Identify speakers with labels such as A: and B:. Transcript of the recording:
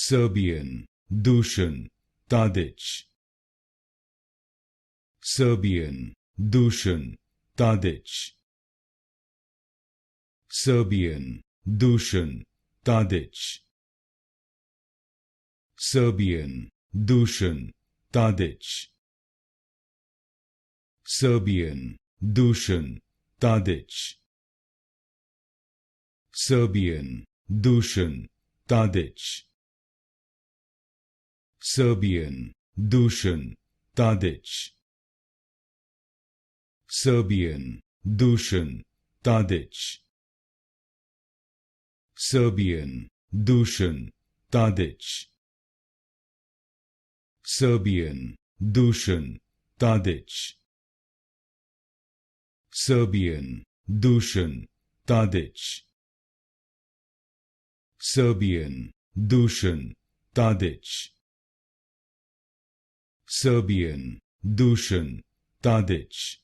A: Serbian, Dusan Tadic. Serbian, Dusan Tadic. Serbian, Dusan Tadic. Serbian, Dusan Tadic. Serbian, Dusan Tadic. Serbian, Dusan Tadic. Serbian, Dusan Tadic. Serbian, Dusan Tadic. Serbian, Dusan Tadic. Serbian, Dusan Tadic. Serbian, Dusan Tadic. Serbian, Dusan Tadic. Serbian, Dusan Tadic.